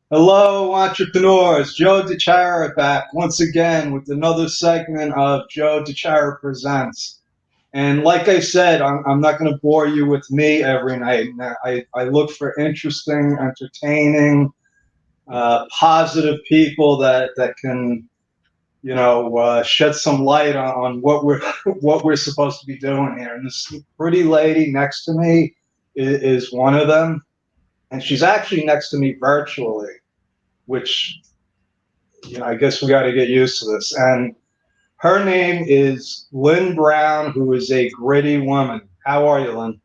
Hello, entrepreneurs. Joe DeChara back once again with another segment of Joe DeChara Presents. And like I said, I'm not going to bore you with me every night. I look for interesting, entertaining, positive people that can, shed some light on what we're what we're supposed to be doing here. And this pretty lady next to me is one of them, and she's actually next to me virtually, which I guess we got to get used to this. And her name is Lynn Brown, who is a gritty woman. How are you, Lynn?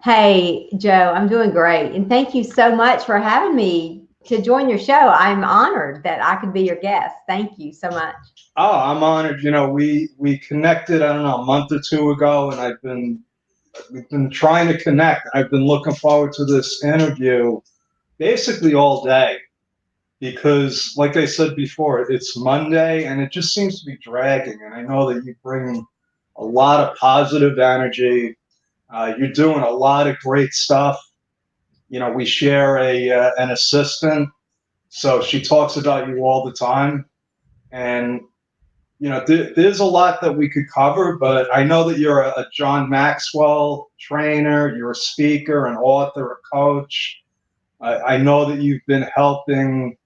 Hey, Joe, I'm doing great. And thank you so much for having me to join your show. I'm honored that I could be your guest. Thank you so much. Oh, I'm honored. We connected, I don't know, a month or two ago, and we've been trying to connect. I've been looking forward to this interview basically all day because, like I said before, it's Monday and it just seems to be dragging. And I know that you bring a lot of positive energy. You're doing a lot of great stuff. We share a an assistant, so she talks about you all the time. And there's a lot that we could cover, but I know that you're a John Maxwell trainer, you're a speaker, an author, a coach. I know that you've been helping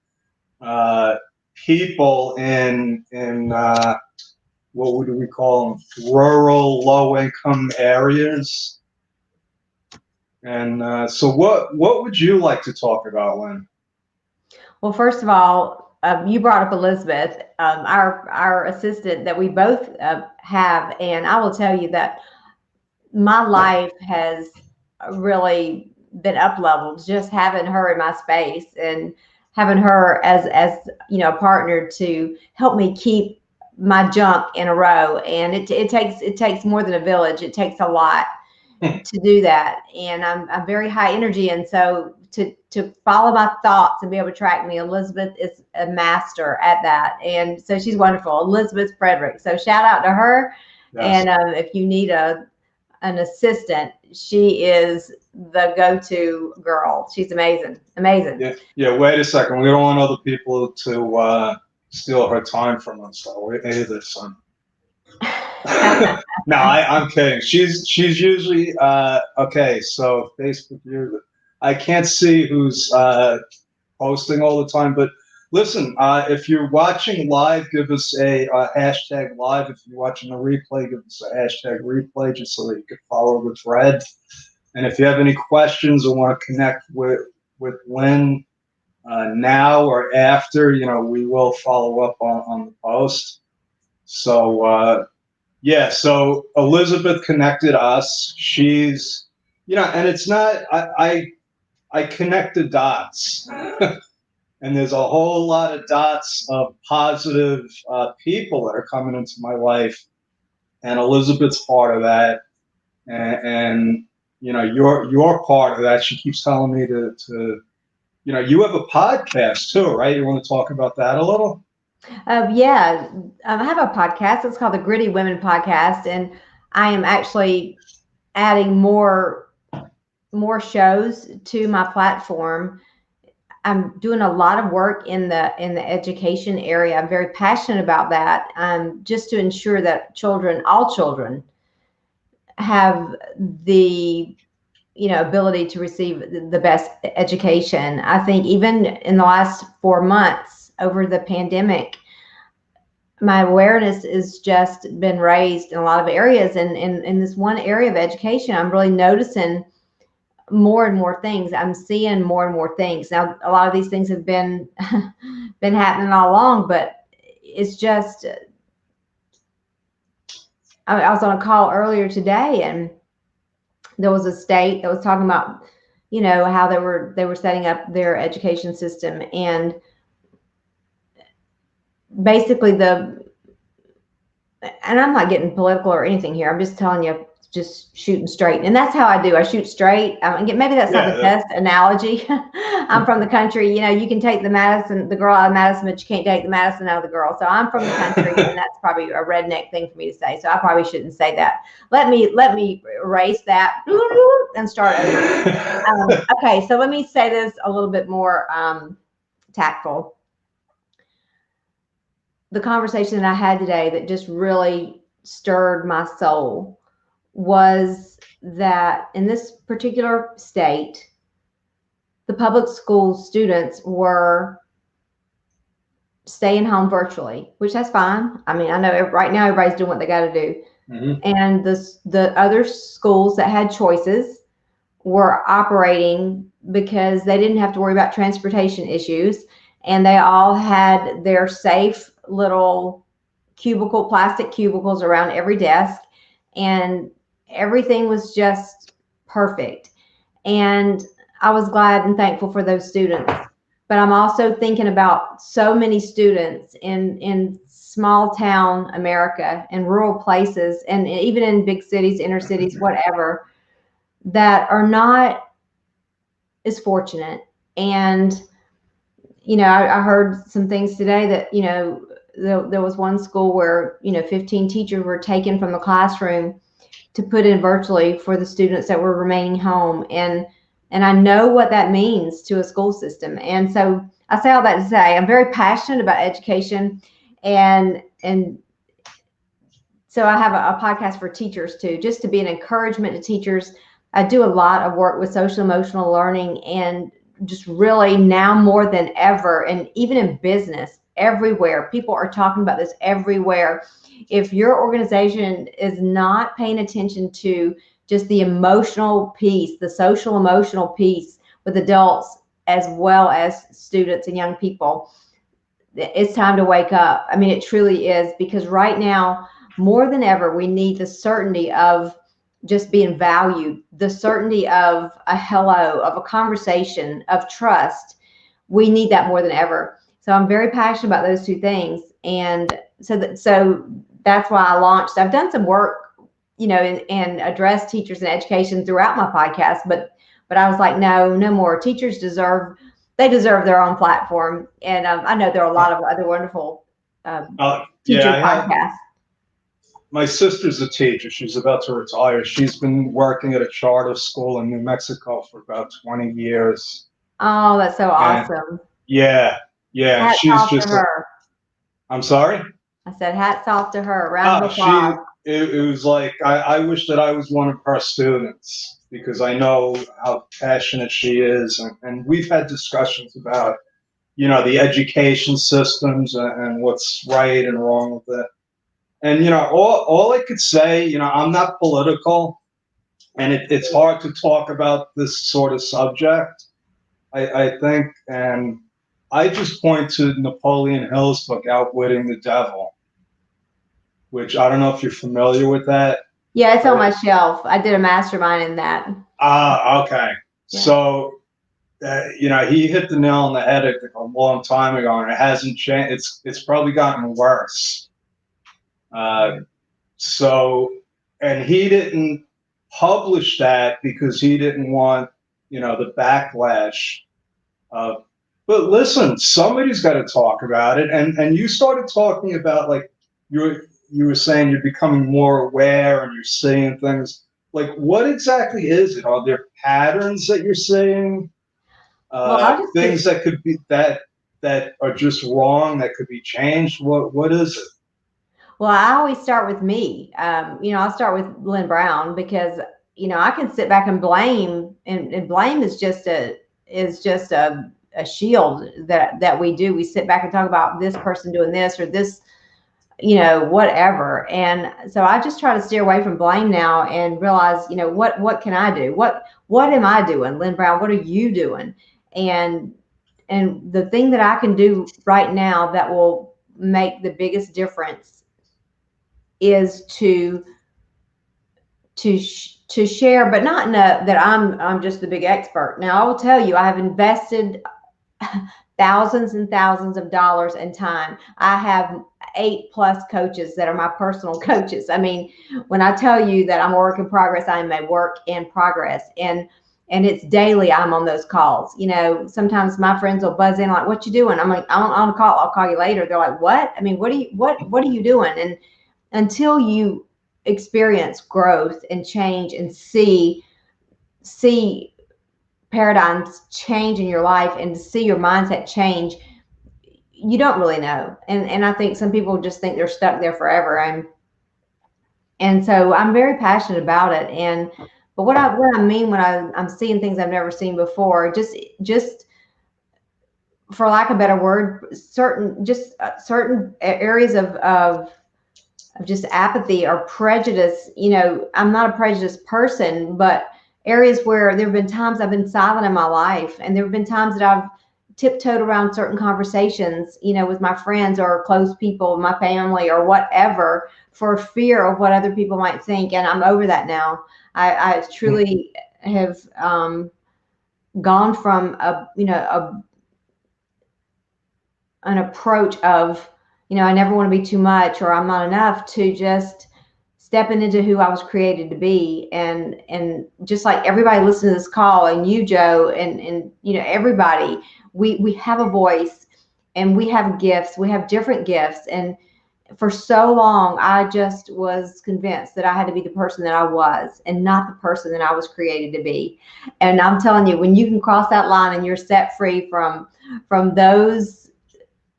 uh, people in what would we call them, rural, low-income areas. And so, what would you like to talk about, Lynn? Well, first of all, you brought up Elizabeth, our assistant that we both have, and I will tell you that my life has really been up leveled just having her in my space and having her as a partner to help me keep my junk in a row. And it takes more than a village. It takes a lot to do that. And I'm very high energy, and so to follow my thoughts and be able to track me, Elizabeth is a master at that. And so she's wonderful, Elizabeth Frederick. So shout out to her. Yes. And if you need an assistant, she is the go-to girl. She's amazing. Amazing. Yeah. Yeah. Wait a second. We don't want other people to steal her time from us. So either, son. No, I'm kidding. She's usually okay. So Facebook user, I can't see who's posting all the time. But listen, if you're watching live, give us a hashtag live. If you're watching the replay, give us a hashtag replay just so that you can follow the thread. And if you have any questions or want to connect with Lynn now or after, we will follow up on the post. So yeah, so Elizabeth connected us. She's, and it's not, I connect the dots. And there's a whole lot of dots of positive people that are coming into my life. And Elizabeth's part of that. And you're part of that. She keeps telling me to you have a podcast too, right? You want to talk about that a little? Yeah, I have a podcast. It's called the Gritty Women Podcast, and I am actually adding more shows to my platform. I'm doing a lot of work in the education area. I'm very passionate about that, just to ensure that all children, have the ability to receive the best education. I think even in the last 4 months over the pandemic, my awareness has just been raised in a lot of areas. And in this one area of education, I'm really noticing more and more things. I'm seeing more and more things. Now, a lot of these things have been been happening all along, but it's just, I was on a call earlier today, and there was a state that was talking about, how they were setting up their education system, and basically and I'm not getting political or anything here. I'm just telling you, just shooting straight. And that's how I do. I shoot straight. Maybe that's not the best analogy. I'm from the country. You can take the girl out of Madison, but you can't take the Madison out of the girl. So I'm from the country, and that's probably a redneck thing for me to say. So I probably shouldn't say that. Let me erase that and start over. Okay, so let me say this a little bit more tactful. The conversation that I had today that just really stirred my soul was that in this particular state, the public school students were staying home virtually, which that's fine. I mean, I know right now everybody's doing what they got to do. Mhm. And the other schools that had choices were operating because they didn't have to worry about transportation issues, and they all had their safe little plastic cubicles around every desk, and everything was just perfect. And I was glad and thankful for those students. But I'm also thinking about so many students in small town America and rural places, and even in big cities, inner cities, whatever, that are not as fortunate. And, I heard some things today that, there was one school where, 15 teachers were taken from the classroom to put in virtually for the students that were remaining home. And I know what that means to a school system. And so I say all that to say I'm very passionate about education, and so I have a podcast for teachers too, just to be an encouragement to teachers. I do a lot of work with social emotional learning, and just really now more than ever, and even in business, everywhere, people are talking about this everywhere. If your organization is not paying attention to just the emotional piece, the social emotional piece with adults as well as students and young people, it's time to wake up. I mean, it truly is, because right now, more than ever, we need the certainty of just being valued, the certainty of a hello, of a conversation, of trust. We need that more than ever. So I'm very passionate about those two things. And so that's why I launched. I've done some work, and address teachers and education throughout my podcast, but I was like, no more. Teachers deserve their own platform. And I know there are a lot of other wonderful teacher podcasts. My sister's a teacher. She's about to retire. She's been working at a charter school in New Mexico for about 20 years. Oh, that's so awesome. Yeah. Hats She's off just to her. I'm sorry? I said hats off to her. Round of applause. It was like, I wish that I was one of her students, because I know how passionate she is. And we've had discussions about, the education systems and what's right and wrong with it. And, all I could say, I'm not political, and it's hard to talk about this sort of subject, I think. And I just point to Napoleon Hill's book, Outwitting the Devil, which I don't know if you're familiar with that. Yeah, it's on my shelf. I did a mastermind in that. Okay. Yeah. So, he hit the nail on the head a long time ago, and it hasn't changed. It's probably gotten worse. And he didn't publish that because he didn't want, the backlash. But listen, somebody's got to talk about it. And you started talking about, like, you were saying you're becoming more aware and you're seeing things. Like, what exactly is it? Are there patterns that you're seeing? Things that could be that are just wrong, that could be changed? What is it? Well, I always start with me. I'll start with Lynn Brown, because I can sit back and blame, and blame is just a shield that we do. We sit back and talk about this person doing this or this, whatever. And so I just try to steer away from blame now and realize, what can I do? What am I doing? Lynn Brown, what are you doing? And the thing that I can do right now that will make the biggest difference is to share, but not that I'm just the big expert. Now, I will tell you, I have invested thousands and thousands of dollars in time. I have 8+ coaches that are my personal coaches. I mean, when I tell you that I'm a work in progress, I am a work in progress. And it's daily. I'm on those calls. Sometimes my friends will buzz in like, "What you doing?" I'm like, "I'm on a call. I'll call you later." They're like, "What?" I mean, what are you doing? And until you experience growth and change and see paradigms change in your life, and to see your mindset change, you don't really know. And I think some people just think they're stuck there forever. And so I'm very passionate about it. But what I mean when I'm seeing things I've never seen before, just for lack of a better word, certain areas of just apathy or prejudice. I'm not a prejudiced person, but areas where there have been times I've been silent in my life, and there have been times that I've tiptoed around certain conversations, with my friends or close people, my family or whatever, for fear of what other people might think. And I'm over that now. I truly have gone from an approach of, I never want to be too much or I'm not enough, to just stepping into who I was created to be. And just like everybody listening to this call, and you, Joe, and everybody, we have a voice, and we have gifts. We have different gifts. And for so long, I just was convinced that I had to be the person that I was and not the person that I was created to be. And I'm telling you, when you can cross that line and you're set free from those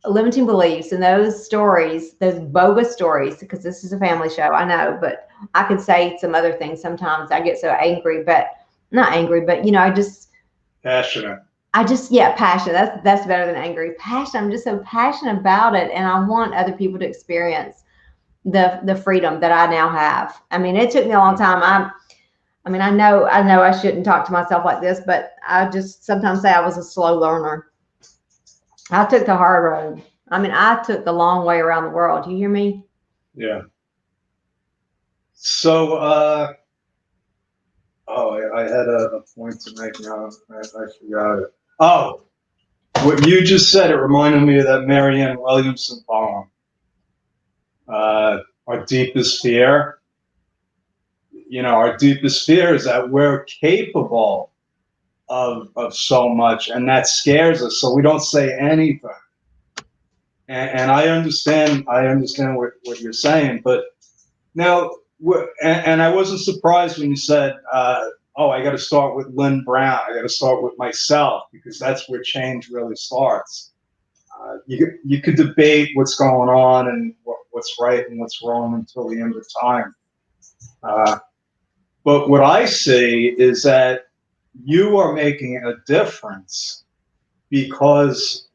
limiting beliefs and those stories, those bogus stories, because this is a family show, I know, but I could say some other things sometimes. I get so angry, but not angry, but Passionate. passionate. That's better than angry. Passionate. I'm just so passionate about it, and I want other people to experience the freedom that I now have. I mean, it took me a long time. I know I shouldn't talk to myself like this, but I just sometimes say I was a slow learner. I took the hard road. I took the long way around the world. Do you hear me? Yeah. So, I had a point to make now. I forgot it. Oh, what you just said, it reminded me of that Marianne Williamson poem. Our deepest fear. Our deepest fear is that we're capable of so much, and that scares us, so we don't say anything. And I understand what you're saying, but now, and I wasn't surprised when you said, I got to start with Lynn Brown. I got to start with myself, because that's where change really starts. You could debate what's going on and what's right and what's wrong until the end of time. But what I see is that you are making a difference, because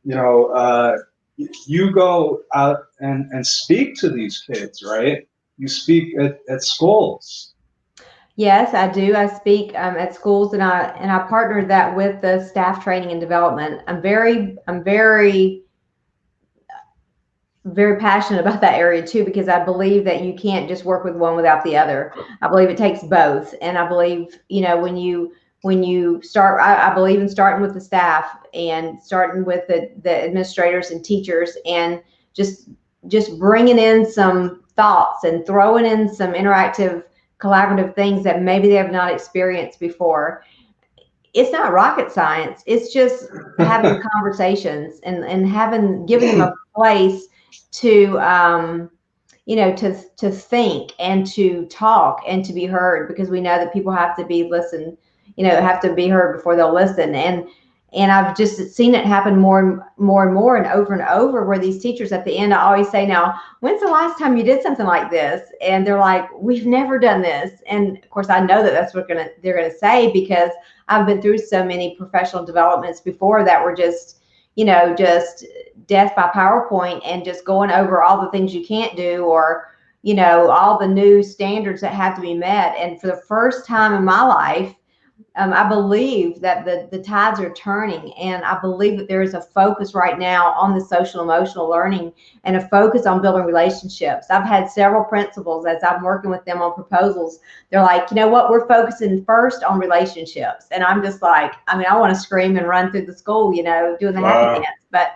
you go out and speak to these kids, right? You speak at schools. Yes, I do. I speak at schools, and I partner that with the staff training and development. I'm very very passionate about that area too, because I believe that you can't just work with one without the other. I believe it takes both, and I believe when you start, I believe in starting with the staff and starting with the administrators and teachers, and just bringing in some thoughts and throwing in some interactive, collaborative things that maybe they have not experienced before. It's not rocket science. It's just having conversations and giving them a place to to think and to talk and to be heard, because we know that people have to be listened, have to be heard before they'll listen. And I've just seen it happen more and more and over, where these teachers at the end, I always say, now, when's the last time you did something like this? And they're like, we've never done this. And of course, I know that that's what they're gonna say, because I've been through so many professional developments before that were just death by PowerPoint, and just going over all the things you can't do, or all the new standards that have to be met. And for the first time in my life, I believe that the tides are turning, and I believe that there is a focus right now on the social emotional learning, and a focus on building relationships. I've had several principals, as I'm working with them on proposals, they're like, you know what, we're focusing first on relationships. And I'm just like, I want to scream and run through the school, doing the happy dance. But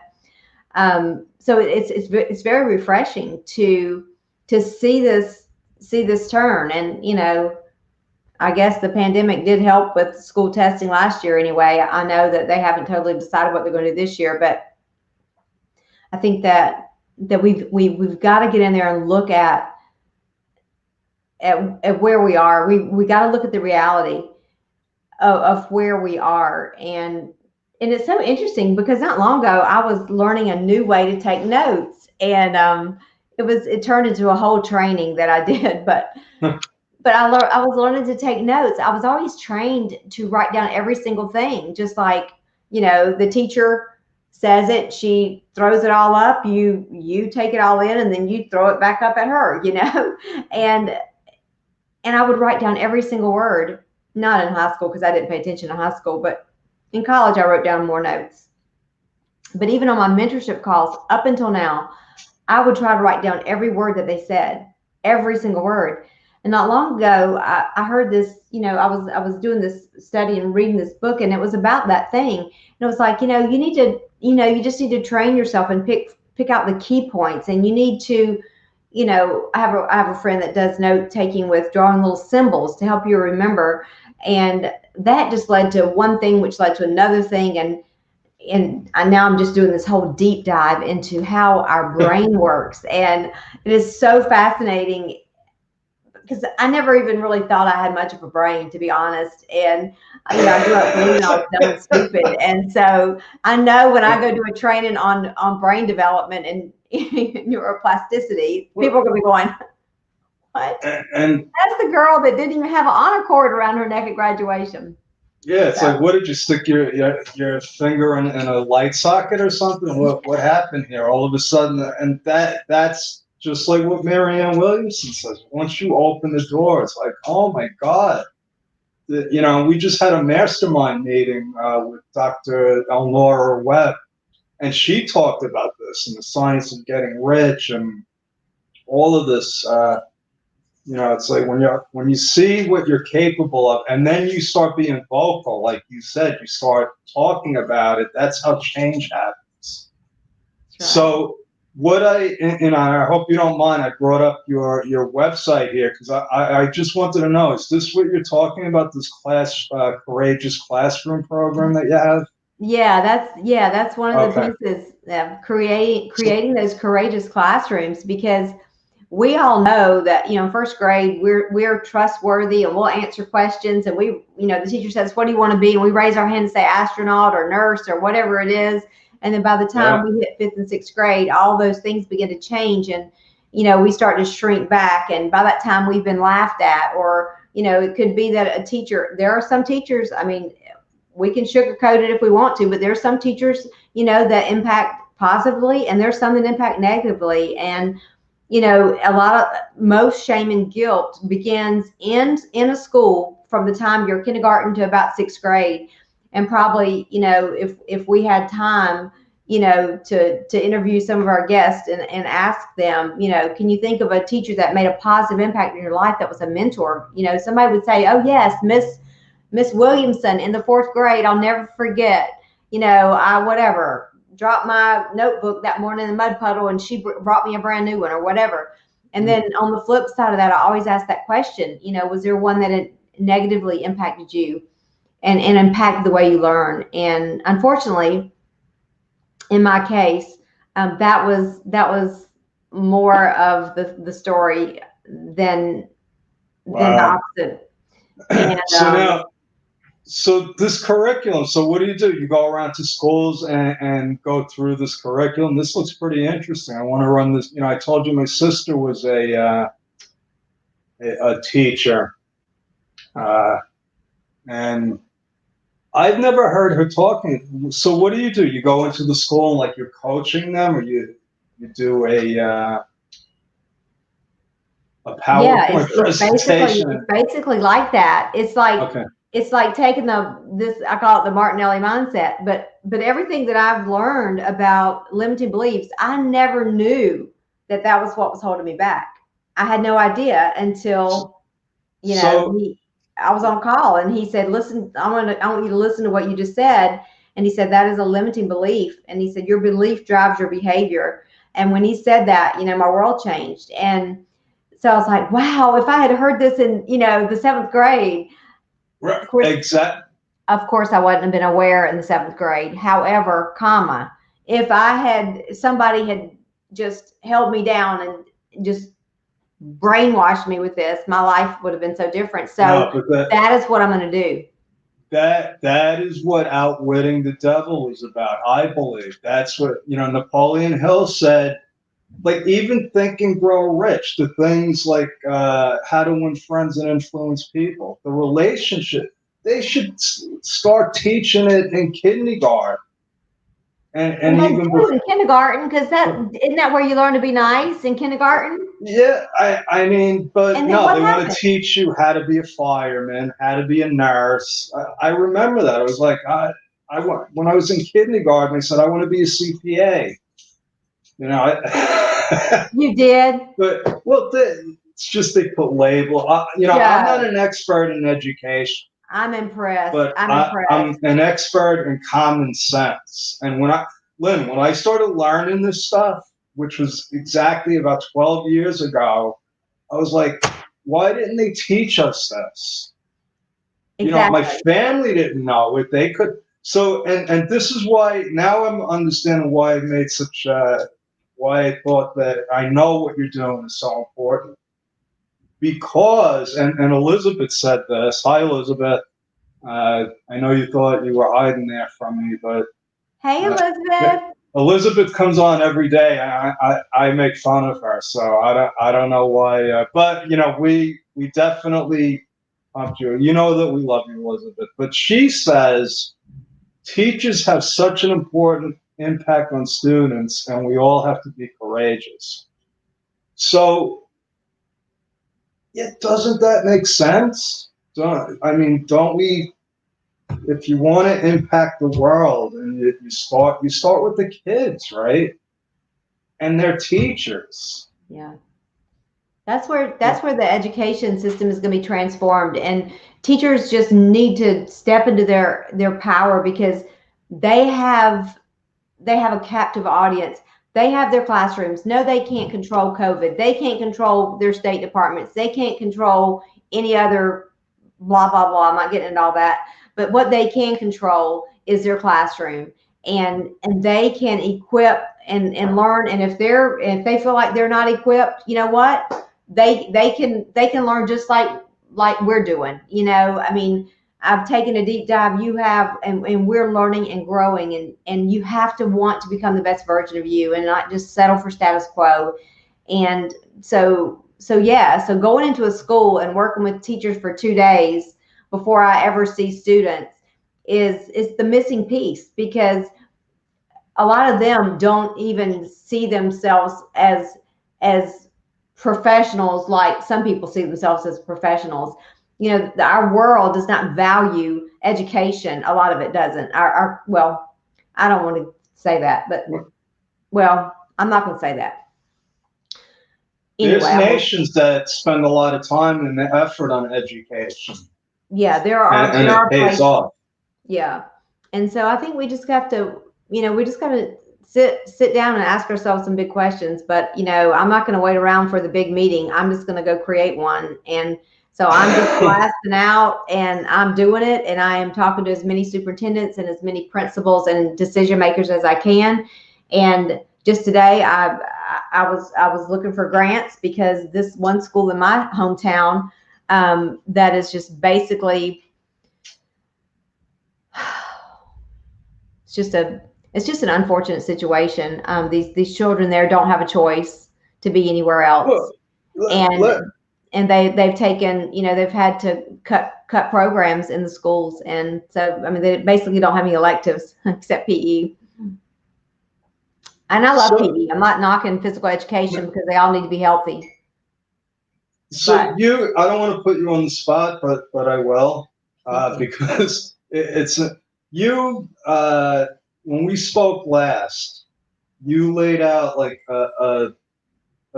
so it's very refreshing to see this turn. And I guess the pandemic did help with school testing last year anyway. I know that they haven't totally decided what they're going to do this year, but I think that we've got to get in there and look at where we are. We got to look at the reality of where we are, and and it's so interesting because not long ago I was learning a new way to take notes, and it turned into a whole training that I did, but I was learning to take notes. I was always trained to write down every single thing, just like, the teacher says it, she throws it all up, you take it all in, and then you throw it back up at her, and I would write down every single word. Not in high school because I didn't pay attention in high school, but in college I wrote down more notes. But even on my mentorship calls up until now, I would try to write down every word that they said, every single word. And not long ago, I heard this, I was doing this study and reading this book, and it was about that thing. And it was like, you need to, you just need to train yourself and pick out the key points. And you need to, I have a friend that does note taking with drawing little symbols to help you remember. And that just led to one thing, which led to another thing. And now I'm just doing this whole deep dive into how our brain works. And it is so fascinating because I never even really thought I had much of a brain, to be honest. And, I grew up believing I was dumb and stupid. And so I know when I go to a training on brain development and neuroplasticity, people are going to be going, what? And That's the girl that didn't even have an honor cord around her neck at graduation. yeah, it's like, what did you stick your finger in a light socket or something? What happened here? All of a sudden, and that's just like what Marianne Williamson says. Once you open the door, it's like, oh my God. We just had a mastermind meeting with Dr. Elnora Webb, and she talked about this and the science of getting rich and all of this. It's like when you see what you're capable of, and then you start being vocal, like you said, you start talking about it. That's how change happens. Right. So I hope you don't mind, I brought up your website here because I just wanted to know, is this what you're talking about, this courageous classroom program that you have? Yeah, that's one of the pieces of creating those courageous classrooms, because we all know that, in first grade, we're trustworthy and we'll answer questions, and the teacher says, what do you want to be? And we raise our hand and say astronaut or nurse or whatever it is. And then by the time we hit 5th and 6th grade, all those things begin to change, and, we start to shrink back. And by that time we've been laughed at, or, it could be that there are some teachers, we can sugarcoat it if we want to, but there's some teachers, that impact positively, and there's some that impact negatively. And, most shame and guilt begins in a school from the time you're kindergarten to about 6th grade. And probably, if we had time, to interview some of our guests and ask them, can you think of a teacher that made a positive impact in your life that was a mentor? Somebody would say, oh yes, Miss Williamson in the 4th grade, I'll never forget. I dropped my notebook that morning in the mud puddle, and she brought me a brand new one, or whatever. And then on the flip side of that, I always ask that question, was there one that had negatively impacted you and impacted the way you learn? And unfortunately, in my case, that was more of the story than the opposite. And, So this curriculum, so what do? You go around to schools and go through this curriculum. This looks pretty interesting. I want to run this. I told you my sister was a teacher, and I've never heard her talking. So what do? You go into the school and like you're coaching them, or you do a PowerPoint presentation? It's basically like that. It's like It's like taking I call it the Martinelli mindset, but everything that I've learned about limiting beliefs, I never knew that was what was holding me back. I had no idea until, I was on a call and he said, listen, I want you to listen to what you just said. And he said, that is a limiting belief. And he said, your belief drives your behavior. And when he said that, my world changed. And so I was like, wow, if I had heard this in, the 7th grade. Right. Exactly. Of course, I wouldn't have been aware in the 7th grade. However, if somebody had just held me down and just brainwashed me with this, my life would have been so different. So that is what I'm going to do. That is what Outwitting the Devil is about. I believe that's what, Napoleon Hill said. Like, even Think and Grow Rich, the things like how to win friends and influence people, the relationship, they should start teaching it in kindergarten. And Well, they even do before. in kindergarten, because isn't that where you learn to be nice in kindergarten? Yeah, I mean, but And then no, what they want to happened? teach you how to be a fireman, how to be a nurse. I remember that. I was like, when I was in kindergarten, I said I want to be a CPA. You did? But well, it's just they put label. I'm not Yeah. an expert in education, I'm impressed. but I'm I'm impressed. an expert in common sense. And Lynn, when I started learning this stuff, which was exactly about 12 years ago, I was like, why didn't they teach us this? My Exactly. family didn't know it. They could. So, and this is why now I'm understanding why I made such, why I thought that I know what you're doing is so important. Because, and Elizabeth said this. Hi, Elizabeth. I know you thought you were hiding there from me, but Hey, uh, Elizabeth. Elizabeth comes on every day. I make fun of her, so I don't know why. But we definitely pumped you. You know that we love you, Elizabeth. But she says teachers have such an important impact on students, and we all have to be courageous. So, yeah, doesn't that make sense? Don't we? If you want to impact the world, and you start with the kids, right? And their teachers. Yeah. That's where the education system is going to be transformed, and teachers just need to step into their power, because they have they have a captive audience. They have their classrooms. No, they can't control COVID. They can't control their state departments. They can't control any other blah, blah, blah. I'm not getting into all that. But what they can control is their classroom. And they can equip and learn. And if they feel like they're not equipped, you know what? They can learn just like we're doing. I mean, I've taken a deep dive, you have, and we're learning and growing, and you have to want to become the best version of you and not just settle for status quo. And so going into a school and working with teachers for 2 days before I ever see students is the missing piece, because a lot of them don't even see themselves as professionals like some people see themselves as professionals. Our world does not value education. A lot of it doesn't. Well, I don't want to say that, but well, I'm not going to say that. There's Anyway, nations that spend a lot of time and effort on education, yeah, there and it are pays places. off. Yeah. And so I think we just have to, we just got to sit down and ask ourselves some big questions. But, I'm not going to wait around for the big meeting. I'm just going to go create one. And so I'm just blasting out, and I'm doing it. And I am talking to as many superintendents and as many principals and decision makers as I can. And just today, I was looking for grants, because this one school in my hometown, that is just basically, it's just an unfortunate situation. These children there don't have a choice to be anywhere else, Well, and they've taken, they've had to cut programs in the schools, and so I mean they basically don't have any electives except PE. And I love so PE. I'm not knocking physical education, because they all need to be healthy. so But I don't want to put you on the spot, but I will, thank you. because it's you. When we spoke last, you laid out like a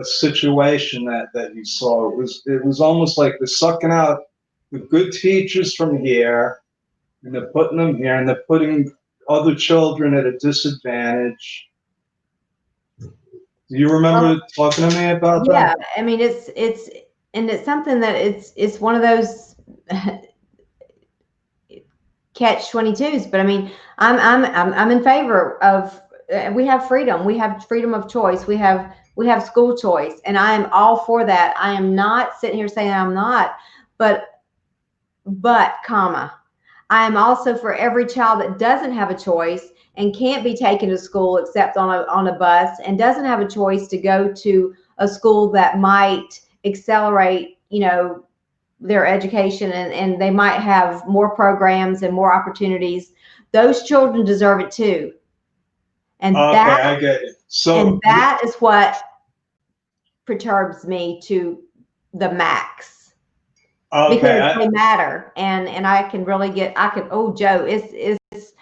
situation that you saw. It was almost like they're sucking out the good teachers from here, and they're putting them here, and they're putting other children at a disadvantage. Do you remember Well, talking to me about yeah, that? I mean it's something that it's one of those catch 22s. But I mean, I'm in favor of, we have freedom. We have freedom of choice. We have school choice, and I am all for that. I am not sitting here saying I'm not, but comma, I am also for every child that doesn't have a choice and can't be taken to school except on a bus, and doesn't have a choice to go to a school that might accelerate, their education, and they might have more programs and more opportunities. Those children deserve it too. And Okay, that, I get it. So and that is what perturbs me to the max. okay, Because they matter, and I can really get, oh Joe,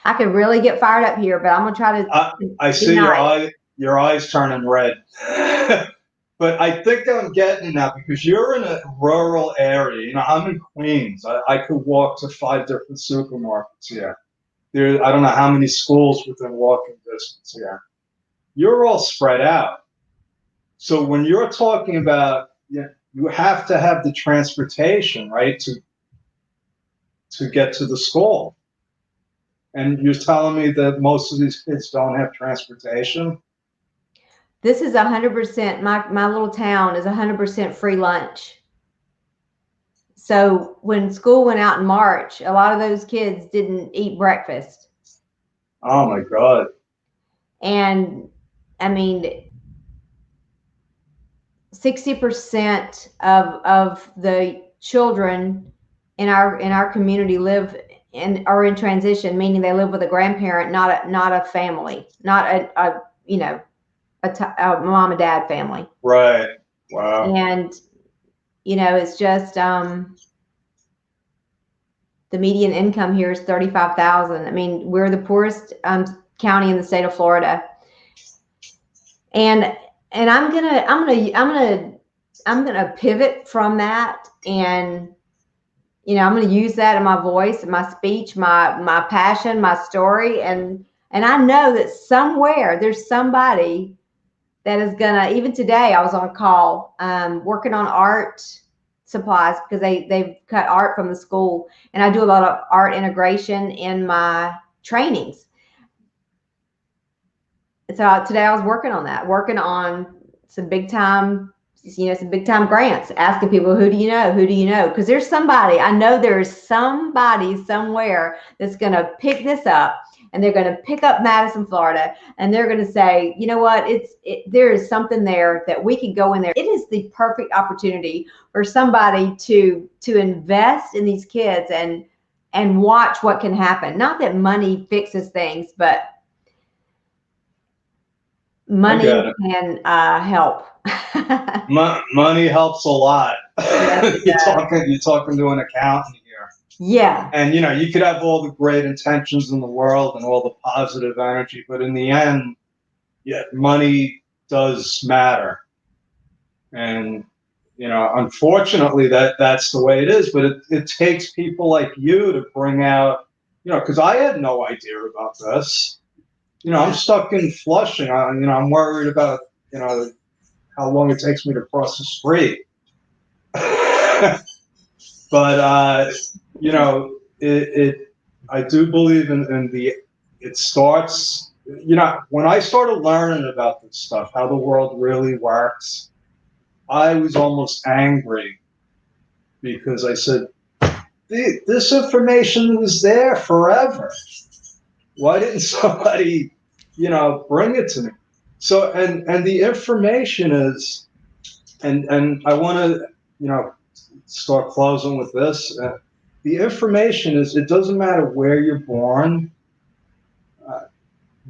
I can really get fired up here, but I'm gonna try to I see your eyes turning red. But I think I'm getting that because you're in a rural area. I'm in Queens. I could walk to 5 different supermarkets here. I don't know how many schools within walking distance here. You're all spread out. So when you're talking about, you have to have the transportation, right, to get to the school. And you're telling me that most of these kids don't have transportation? This is 100%. My little town is 100% free lunch. So when school went out in March, a lot of those kids didn't eat breakfast. Oh my God. And I mean, 60% of the children in our community live are in transition, meaning they live with a grandparent, not a family, not a mom and dad family. Right. Wow. And it's just the median income here is $35,000. I mean, we're the poorest county in the state of Florida, and I'm gonna pivot from that, and I'm gonna use that in my voice, my speech, my passion, my story, and I know that somewhere there's somebody that is gonna. Even today, I was on a call working on art supplies because they've cut art from the school, and I do a lot of art integration in my trainings. So today I was working on some big time grants, asking people, who do you know, because there's somebody, I know there's somebody somewhere that's going to pick this up, and they're going to pick up Madison, Florida, and they're going to say, you know what, there is something there that we can go in there. It is the perfect opportunity for somebody to invest in these kids and watch what can happen. Not that money fixes things, but money can help. Money helps a lot. Yes, You're talking to an accountant here. Yeah. And you could have all the great intentions in the world and all the positive energy, but in the end, money does matter. And unfortunately, that's the way it is. But it takes people like you to bring out, because I had no idea about this. I'm stuck in Flushing. I'm worried about how long it takes me to cross the street. But I do believe in it starts. When I started learning about this stuff, how the world really works, I was almost angry because I said, this information was there forever. Why didn't somebody, bring it to me? So, and the information is, and I want to, start closing with this. The information is, it doesn't matter where you're born,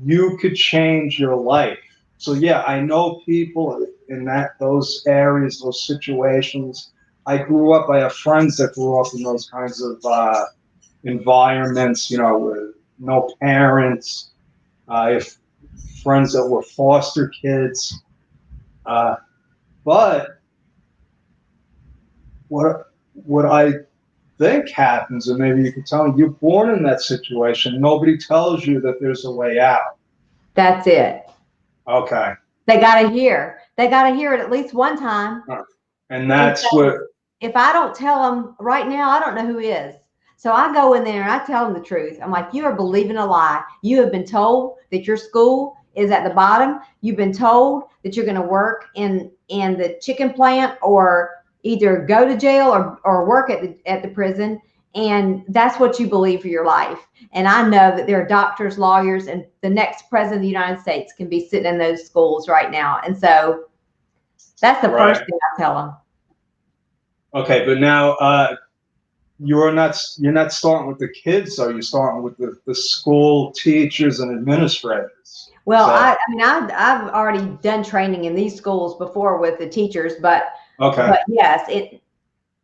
you could change your life. So yeah, I know people in those areas, those situations. I have friends that grew up in those kinds of environments, with no parents. I have friends that were foster kids. But what I think happens, and maybe you can tell me, you're born in that situation. Nobody tells you that there's a way out. That's it. Okay. They got to hear. They got to hear it at least one time. And that's what. If I don't tell them right now, I don't know who is. So I go in there and I tell them the truth. I'm like, you are believing a lie. You have been told that your school is at the bottom. You've been told that you're going to work in the chicken plant, or either go to jail or work at the prison. And that's what you believe for your life. And I know that there are doctors, lawyers, and the next president of the United States can be sitting in those schools right now. And so that's the first thing I tell them. Okay, but now you're not starting with the kids, though. You're starting with the school teachers and administrators. Well, I mean, I've already done training in these schools before with the teachers, but yes,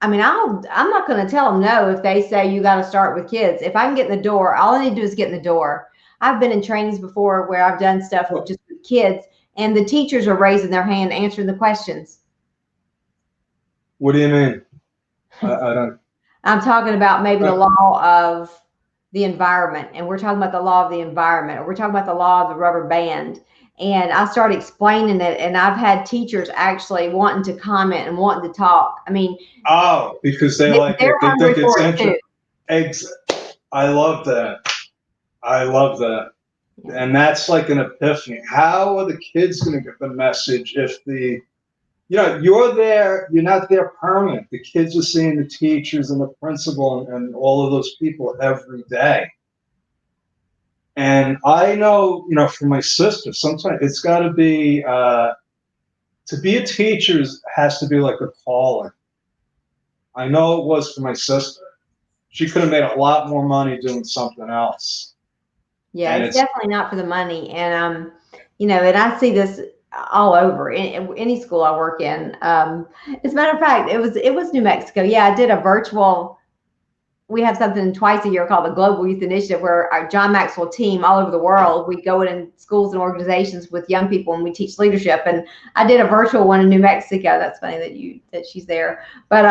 I'm not going to tell them no if they say you got to start with kids. If I can get in the door, all I need to do is get in the door. I've been in trainings before where I've done stuff with just with kids, and the teachers are raising their hand, answering the questions. What do you mean? I don't. I'm talking about maybe the law of the environment, and we're talking about the law of the environment, or we're talking about the law of the rubber band. And I started explaining it, and I've had teachers actually wanting to comment and wanting to talk. I mean, because they like it. They think it's interesting. I love that. I love that. And that's like an epiphany. How are the kids going to get the message if you're there, you're not there permanent. The kids are seeing the teachers and the principal and all of those people every day. And I know, for my sister, sometimes it's got to be, to be a teacher has to be like a calling. I know it was for my sister. She could have made a lot more money doing something else. Yeah, it's definitely not for the money. And, and I see this all over in any school I work in. As a matter of fact, it was New Mexico. Yeah, I did a virtual. We have something twice a year called the Global Youth Initiative, where our John Maxwell team all over the world, we go in schools and organizations with young people and we teach leadership. And I did a virtual one in New Mexico. That's funny that she's there. But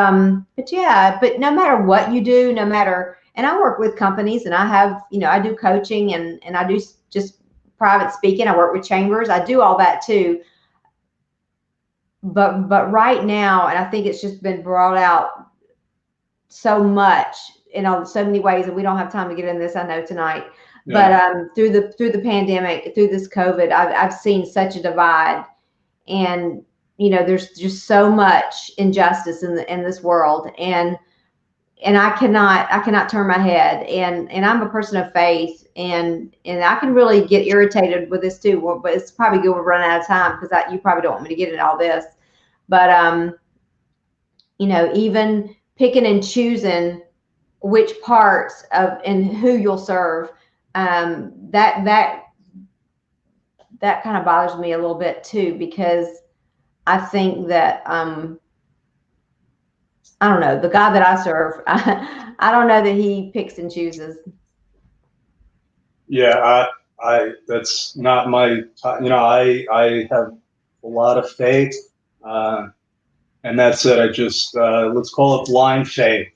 yeah, but no matter what you do, and I work with companies, and I have, I do coaching and I do just private speaking. I work with chambers. I do all that too. But right now, and I think it's just been brought out so much in so many ways, and we don't have time to get into this, I know, tonight. Yeah. But through the pandemic, through this COVID, I've seen such a divide, and there's just so much injustice in this world, and I cannot turn my head, and I'm a person of faith, and I can really get irritated with this too. But it's probably good we're running out of time, because you probably don't want me to get into all this. But even picking and choosing which parts of and who you'll serve, that kind of bothers me a little bit too, because I think that I don't know, the God that I serve, I don't know that he picks and chooses. Yeah, I that's not my, I have a lot of faith, and that's it. I just, let's call it blind faith.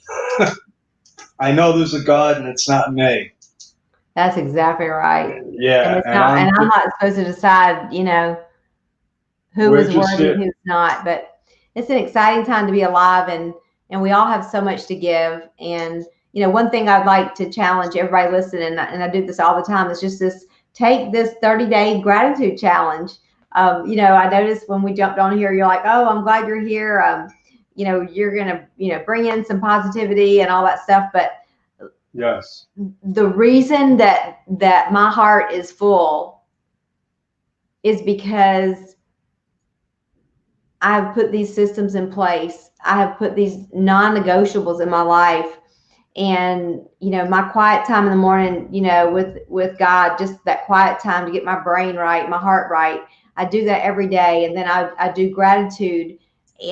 I know there's a God, and it's not me. That's exactly right. Yeah. And I'm not supposed to decide, who is worthy and who's not, but it's an exciting time to be alive, and we all have so much to give. And one thing I'd like to challenge everybody listening, and I do this all the time, is just take this 30-day gratitude challenge. I noticed when we jumped on here, you're like, oh, I'm glad you're here. You're gonna, bring in some positivity and all that stuff. But yes, the reason that my heart is full is because I've put these systems in place. I have put these non-negotiables in my life. And, my quiet time in the morning, with God, just that quiet time to get my brain right, my heart right. I do that every day. And then I do gratitude,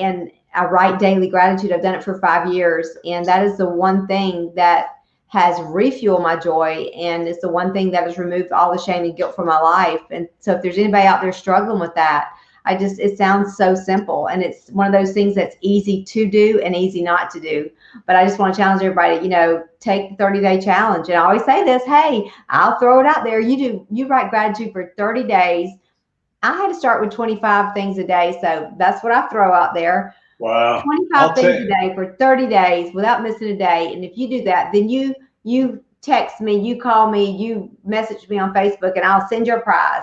and I write daily gratitude. I've done it for 5 years. And that is the one thing that has refueled my joy. And it's the one thing that has removed all the shame and guilt from my life. And so if there's anybody out there struggling with that, it sounds so simple, and it's one of those things that's easy to do and easy not to do. But I just want to challenge everybody, take the 30-day challenge. And I always say this, hey, I'll throw it out there. You write gratitude for 30 days. I had to start with 25 things a day. So that's what I throw out there. Wow. 25 things a day for 30 days without missing a day. And if you do that, then you text me, you call me, you message me on Facebook, and I'll send you a prize.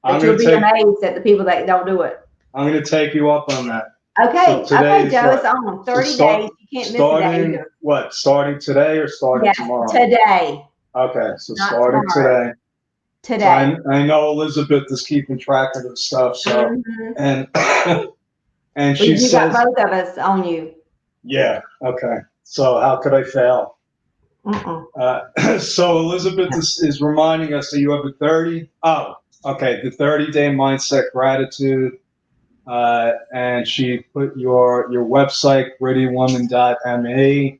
But you'll be amazed at the people that don't do it. I'm going to take you up on that. Okay, today okay, is Joe, it's what? on So 30 days. You can't miss a day starting either. what? Starting today or starting Yes, tomorrow? today, Okay, so not starting tomorrow. today. So Today. I know Elizabeth is keeping track of this stuff. So Mhm. and and Well, she you got says, both of us on you. yeah, okay. So how could I fail? Mm-mm. So Elizabeth is reminding us that you have a 30. Oh, okay, the 30-day mindset gratitude. And she put your website, grittywoman.me,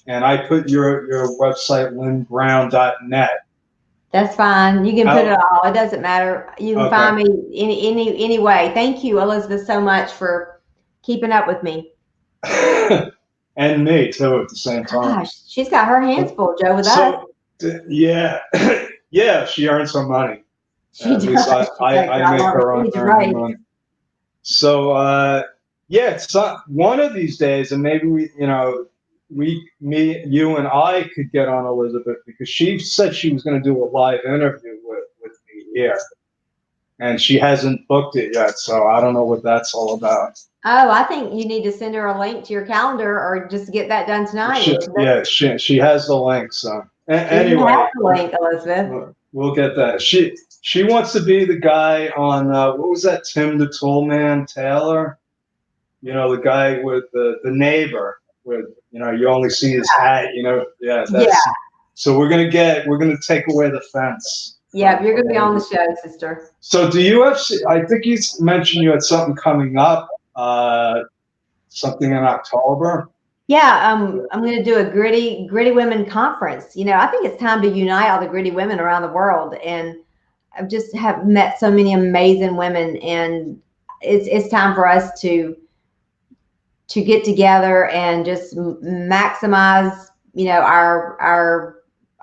and I put your website, lynnbrown.net. That's fine. You can put it How, all. It doesn't matter. You can okay. find me any way. Thank you, Elizabeth, so much for keeping up with me. And me too at the same time. Gosh, she's got her hands full, Joe, with us. So yeah, yeah, she earns her money. She At does. least She does. I I make love her it. She's earn her right. money. So yeah, it's one of these days, and maybe me, you, and I could get on Elizabeth because she said she was going to do a live interview with me here, and she hasn't booked it yet. So I don't know what that's all about. Oh, I think you need to send her a link to your calendar or just get that done tonight. Yeah, she has the link. So You have anyway, the link, Elizabeth. we'll get that. She wants to be the guy on what was that, Tim the Toolman Taylor? You know, the guy with the neighbor with, you only see his hat, yeah, Yeah. so we're gonna take away the fence. Yeah, you're going to be on the show, sister. So I think you mentioned you had something coming up, something in October. Yeah, I'm going to do a gritty women conference. I think it's time to unite all the gritty women around the world, and I've just have met so many amazing women, and it's time for us to get together and just maximize,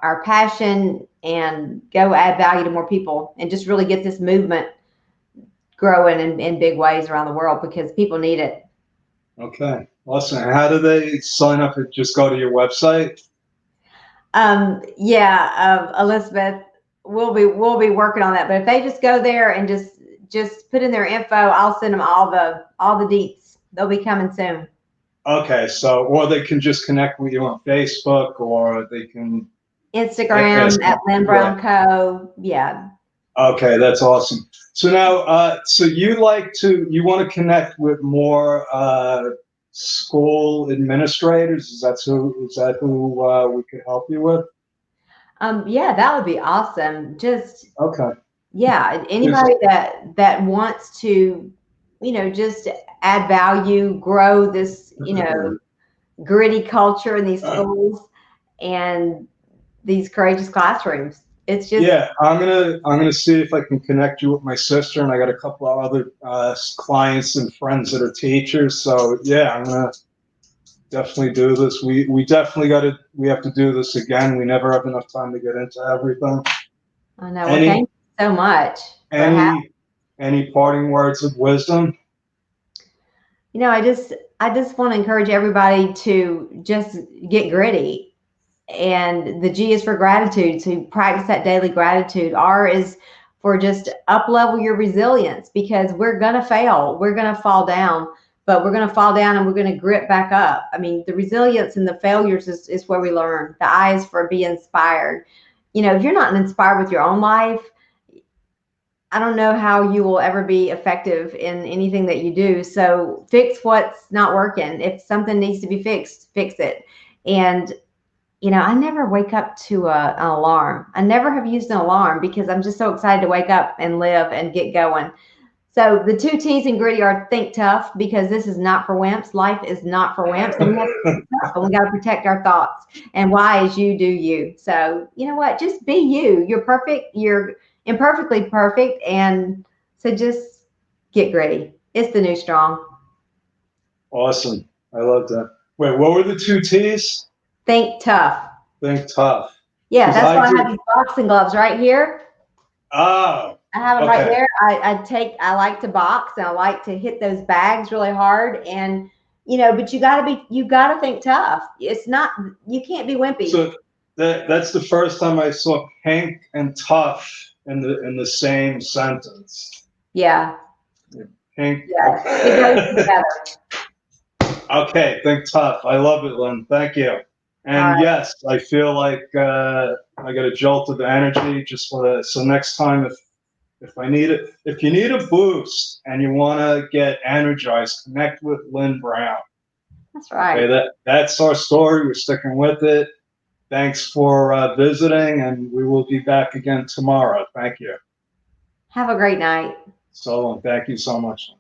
our passion and go add value to more people, and just really get this movement growing in big ways around the world because people need it. Okay, awesome. And how do they sign up? Just go to your website. Yeah, Elizabeth, we'll be working on that. But if they just go there and just put in their info, I'll send them all the deets. They'll be coming soon. Okay, so or they can just connect with you on Facebook, or they can Instagram ask. at Lynn Yeah. Brown Co. Yeah. Okay, that's awesome. So now, so you want to connect with more school administrators? Is that who we could help you with? Yeah, that would be awesome. Just Okay. yeah, anybody that wants to, just add value, grow this, gritty culture in these schools and these courageous classrooms. It's just Yeah, I'm gonna see if I can connect you with my sister, and I got a couple of other clients and friends that are teachers. So yeah, I'm gonna definitely do this. We definitely we have to do this again. We never have enough time to get into everything. I know. Well, Any thank you so much for having. any parting words of wisdom? I just want to encourage everybody to just get gritty. And the G is for gratitude, to practice that daily gratitude. R is for just up level your resilience, because we're going to fail. We're going to fall down, but we're going to fall down and we're going to grit back up. I mean, the resilience and the failures is where we learn. The I is for be inspired. If you're not inspired with your own life, I don't know how you will ever be effective in anything that you do. So fix what's not working. If something needs to be fixed, fix it. And I never wake up to an alarm. I never have used an alarm because I'm just so excited to wake up and live and get going. So the two T's in gritty are think tough, because this is not for wimps. Life is not for wimps. And we have to think tough, and we got to protect our thoughts. And why is you do you. So you know what? Just be you. You're perfect. You're imperfectly perfect. And so just get gritty. It's the new strong. Awesome. I love that. Wait, what were the two T's? Think tough. Think tough. Yeah, that's why I have these boxing gloves right here. Oh, I have them right there. I like to box, and I like to hit those bags really hard. And but you gotta think tough. It's not, you can't be wimpy. So that's the first time I saw pink and tough in the same sentence. Yeah. Pink. Yes, it goes together. Okay, think tough. I love it, Lynn. Thank you. All And right. yes, I feel like I got a jolt of energy just for that. So next time, if I need it, if you need a boost and you want to get energized, connect with Lynn Brown. That's right. Okay, that's our story. We're sticking with it. Thanks for visiting, and we will be back again tomorrow. Thank you. Have a great night. So, thank you so much.